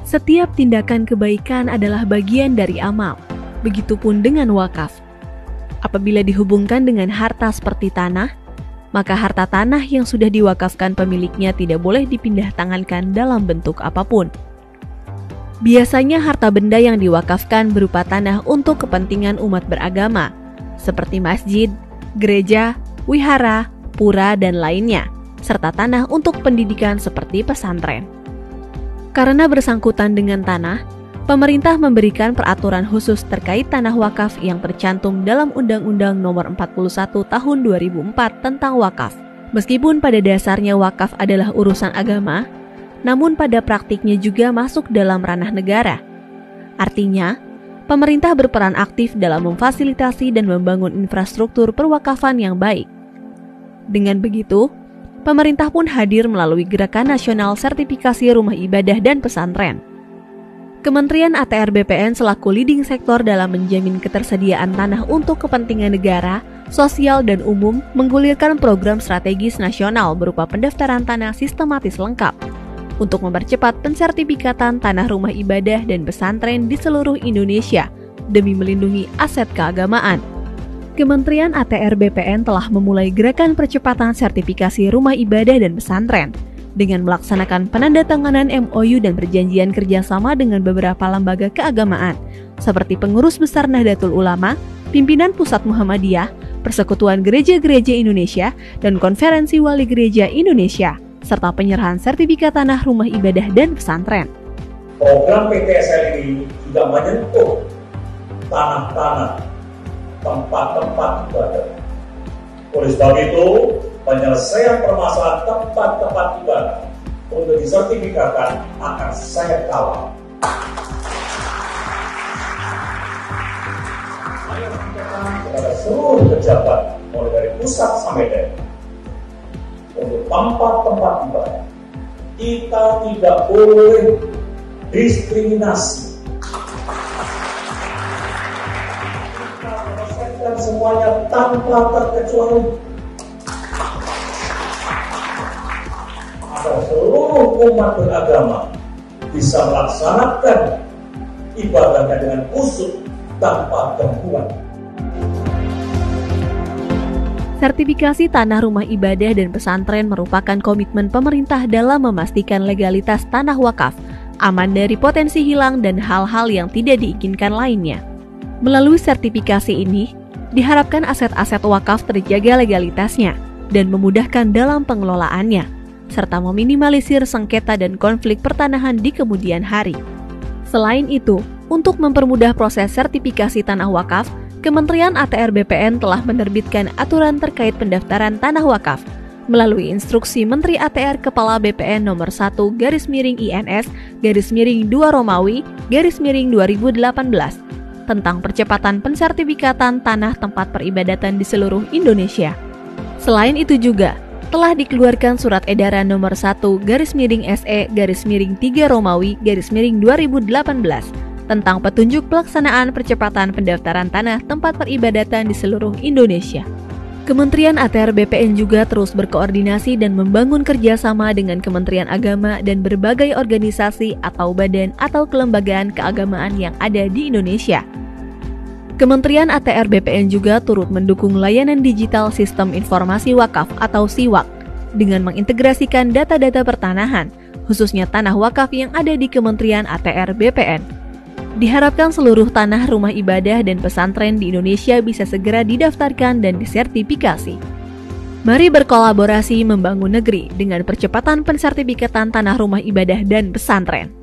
Setiap tindakan kebaikan adalah bagian dari amal, begitupun dengan wakaf. Apabila dihubungkan dengan harta seperti tanah, maka harta tanah yang sudah diwakafkan pemiliknya tidak boleh dipindah tangankan dalam bentuk apapun. Biasanya harta benda yang diwakafkan berupa tanah untuk kepentingan umat beragama, seperti masjid, gereja, wihara, pura, dan lainnya, serta tanah untuk pendidikan seperti pesantren. Karena bersangkutan dengan tanah, pemerintah memberikan peraturan khusus terkait tanah wakaf yang tercantum dalam Undang-Undang Nomor 41 Tahun 2004 tentang wakaf. Meskipun pada dasarnya wakaf adalah urusan agama, namun pada praktiknya juga masuk dalam ranah negara. Artinya, pemerintah berperan aktif dalam memfasilitasi dan membangun infrastruktur perwakafan yang baik. Dengan begitu, pemerintah pun hadir melalui Gerakan Nasional Sertifikasi Rumah Ibadah dan Pesantren. Kementerian ATR BPN selaku leading sektor dalam menjamin ketersediaan tanah untuk kepentingan negara, sosial, dan umum menggulirkan program strategis nasional berupa pendaftaran tanah sistematis lengkap untuk mempercepat pensertifikatan tanah rumah ibadah dan pesantren di seluruh Indonesia demi melindungi aset keagamaan. Kementerian ATR BPN telah memulai gerakan percepatan sertifikasi rumah ibadah dan pesantren dengan melaksanakan penandatanganan MOU dan perjanjian kerjasama dengan beberapa lembaga keagamaan seperti Pengurus Besar Nahdlatul Ulama, Pimpinan Pusat Muhammadiyah, Persekutuan Gereja-Gereja Indonesia, dan Konferensi Wali Gereja Indonesia, serta penyerahan sertifikat tanah rumah ibadah dan pesantren. Program PTSL ini juga menyentuh tanah-tanah tempat-tempat ibadah. Oleh sebab itu, penyelesaian permasalahan tempat-tempat ibadah untuk disertifikatkan akan saya kawal. Saya mengingatkan kepada seluruh pejabat, mulai dari pusat sampai daerah, untuk tempat-tempat ibadah kita tidak boleh diskriminasi. Semuanya tanpa terkecuali agar seluruh umat beragama bisa melaksanakan ibadahnya dengan khusyuk tanpa gangguan. Sertifikasi tanah rumah ibadah dan pesantren merupakan komitmen pemerintah dalam memastikan legalitas tanah wakaf, aman dari potensi hilang dan hal-hal yang tidak diinginkan lainnya. Melalui sertifikasi ini, diharapkan aset-aset wakaf terjaga legalitasnya dan memudahkan dalam pengelolaannya, serta meminimalisir sengketa dan konflik pertanahan di kemudian hari. Selain itu, untuk mempermudah proses sertifikasi tanah wakaf, Kementerian ATR BPN telah menerbitkan aturan terkait pendaftaran tanah wakaf melalui instruksi Menteri ATR Kepala BPN nomor 1/INS/2 Romawi /2018 tentang percepatan pensertifikatan tanah tempat peribadatan di seluruh Indonesia. Selain itu juga telah dikeluarkan Surat Edaran nomor 1/SE/3 Romawi /2018 tentang petunjuk pelaksanaan percepatan pendaftaran tanah tempat peribadatan di seluruh Indonesia. Kementerian ATR BPN juga terus berkoordinasi dan membangun kerjasama dengan Kementerian Agama dan berbagai organisasi atau badan atau kelembagaan keagamaan yang ada di Indonesia. Kementerian ATR BPN juga turut mendukung layanan digital Sistem Informasi Wakaf atau SIWAK dengan mengintegrasikan data-data pertanahan, khususnya tanah wakaf yang ada di Kementerian ATR BPN. Diharapkan seluruh tanah rumah ibadah dan pesantren di Indonesia bisa segera didaftarkan dan disertifikasi. Mari berkolaborasi membangun negeri dengan percepatan pensertifikatan tanah rumah ibadah dan pesantren.